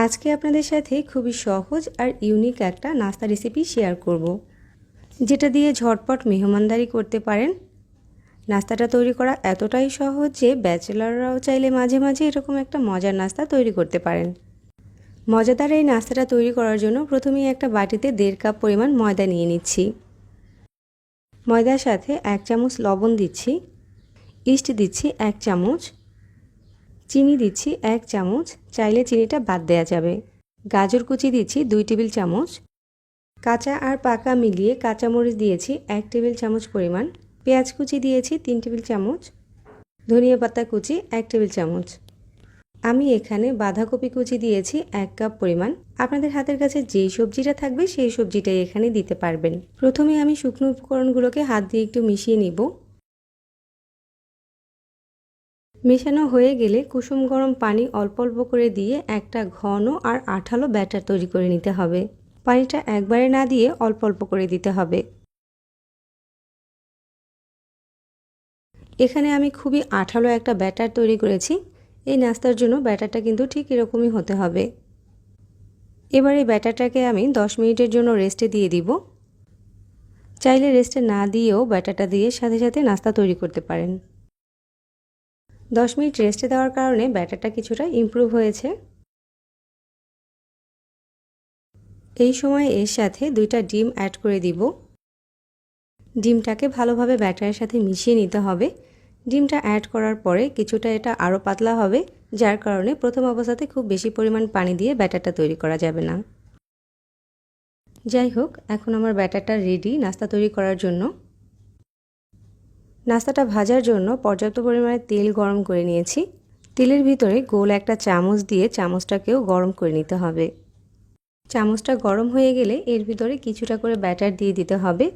আজকে আপনাদের সাথে খুবই সহজ আর ইউনিক একটা নাস্তা রেসিপি শেয়ার করব, যেটা দিয়ে ঝটপট মেহমানদারি করতে পারেন। নাস্তাটা তৈরি করা এতটাই সহজ যে ব্যাচেলররাও চাইলে মাঝে মাঝে এরকম একটা মজার নাস্তা তৈরি করতে পারেন। মজাদার এই নাস্তাটা তৈরি করার জন্য প্রথমেই একটা বাটিতে 1.5 কাপ পরিমাণ ময়দা নিয়ে নিচ্ছি। ময়দার সাথে 1 চামচ লবণ দিচ্ছি, ইস্ট দিচ্ছি 1 চামচ, চিনি দিচ্ছি 1 চামচ, চাইলে চিনিটা বাদ দেওয়া যাবে। গাজর কুচি দিচ্ছি 2 টেবিল চামচ, কাঁচা আর পাকা মিলিয়ে কাঁচামরিচ দিয়েছি 1 টেবিল চামচ পরিমাণ, পেঁয়াজ কুচি দিয়েছি 3 টেবিল চামচ, ধনিয়া পাতা কুচি 1 টেবিল চামচ। আমি এখানে বাঁধাকপি কুচি দিয়েছি 1 কাপ পরিমাণ। আপনাদের হাতের কাছে যেই সবজিটা থাকবে সেই সবজিটাই এখানে দিতে পারবেন। প্রথমে আমি শুকনো উপকরণগুলোকে হাত দিয়ে একটু মিশিয়ে নিব। মেশানো হয়ে গেলে কুসুম গরম পানি অল্প অল্প করে দিয়ে একটা ঘন আর আঠালো ব্যাটার তৈরি করে নিতে হবে। পানিটা একবারে না দিয়ে অল্প অল্প করে দিতে হবে। এখানে আমি খুবই আঠালো একটা ব্যাটার তৈরি করেছি। এই নাস্তার জন্য ব্যাটারটা কিন্তু ঠিক এরকমই হতে হবে। এবার এই ব্যাটারটাকে আমি 10 মিনিটের জন্য রেস্টে দিয়ে দিব। চাইলে রেস্টে না দিয়েও ব্যাটারটা দিয়ে সাথে সাথে নাস্তা তৈরি করতে পারেন। 10 মিনিট রেস্টে দেওয়ার কারণে ব্যাটারটা কিছুটা ইমপ্রুভ হয়েছে। এই সময় এর সাথে 2টা ডিম অ্যাড করে দিব। ডিমটাকে ভালোভাবে ব্যাটারের সাথে মিশিয়ে নিতে হবে। ডিমটা অ্যাড করার পরে কিছুটা এটা আরও পাতলা হবে, যার কারণে প্রথম অবস্থাতে খুব বেশি পরিমাণ পানি দিয়ে ব্যাটারটা তৈরি করা যাবে না। যাই হোক, এখন আমার ব্যাটারটা রেডি নাস্তা তৈরি করার জন্য। নাস্তাটা ভাজার জন্য পর্যাপ্ত পরিমাণে তেল গরম করে নিয়েছি। তেলের ভিতরে গোল একটা চামচ দিয়ে চামচটাকেও গরম করে নিতে হবে। চামচটা গরম হয়ে গেলে এর ভিতরে কিছুটা করে ব্যাটার দিয়ে দিতে হবে।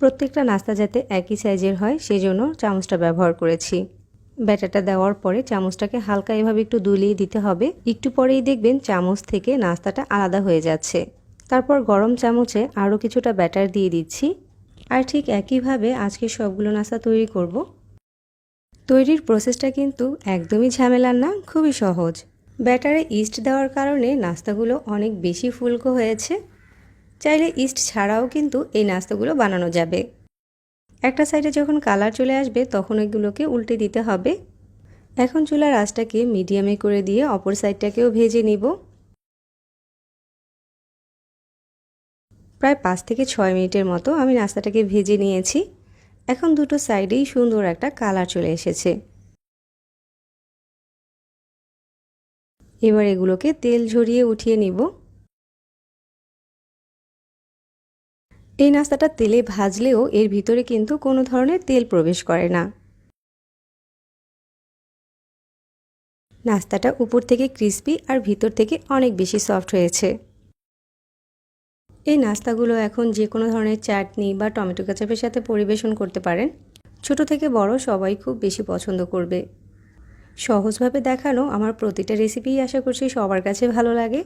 প্রত্যেকটা নাস্তা যাতে একই সাইজের হয় সেজন্য চামচটা ব্যবহার করেছি। ব্যাটারটা দেওয়ার পরে চামচটাকে হালকা এভাবে একটু দুলিয়ে দিতে হবে। একটু পরেই দেখবেন চামচ থেকে নাস্তাটা আলাদা হয়ে যাচ্ছে। তারপর গরম চামচে আরও কিছুটা ব্যাটার দিয়ে দিচ্ছি। আর ঠিক একইভাবে আজকে সবগুলো নাস্তা তৈরি করব। তৈরির প্রসেসটা কিন্তু একদমই ঝামেলার না, খুবই সহজ। ব্যাটারে ইস্ট দেওয়ার কারণে নাস্তাগুলো অনেক বেশি ফুলকো হয়েছে। চাইলে ইস্ট ছাড়াও কিন্তু এই নাস্তাগুলো বানানো যাবে। একটা সাইডে যখন কালার চলে আসবে তখন এগুলোকে উল্টে দিতে হবে। এখন চুলার আঁচটাকে মিডিয়ামে করে দিয়ে অপর সাইডটাকেও ভেজে নিব। প্রায় 5 থেকে 6 মিনিটের মতো আমি নাস্তাটাকে ভেজে নিয়েছি। এখন দুটো সাইডেই সুন্দর একটা কালার চলে এসেছে। এবার এগুলোকে তেল ঝরিয়ে উঠিয়ে নিব। এই নাস্তাটা তেলে ভাজলেও এর ভিতরে কিন্তু কোনো ধরনের তেল প্রবেশ করে না। নাস্তাটা উপর থেকে ক্রিস্পি আর ভিতর থেকে অনেক বেশি সফট হয়েছে। এই নাস্তাগুলো এখন যে কোনো ধরনের চাটনি বা টমেটো কেচাপের সাথে পরিবেশন করতে পারেন। ছোট থেকে বড় সবাই খুব বেশি পছন্দ করবে। সহজভাবে দেখানো আমার প্রতিটা রেসিপিই আশা করছি সবার কাছে ভালো লাগে।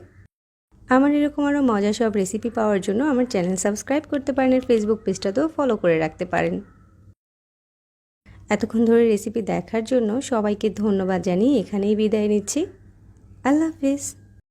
আমার এরকম আরও মজার সব রেসিপি পাওয়ার জন্য আমার চ্যানেল সাবস্ক্রাইব করতে পারেন, আর ফেসবুক পেজটাতেও ফলো করে রাখতে পারেন। এতক্ষণ ধরে রেসিপি দেখার জন্য সবাইকে ধন্যবাদ জানিয়ে এখানেই বিদায় নিচ্ছি। আল্লাহ হাফেজ।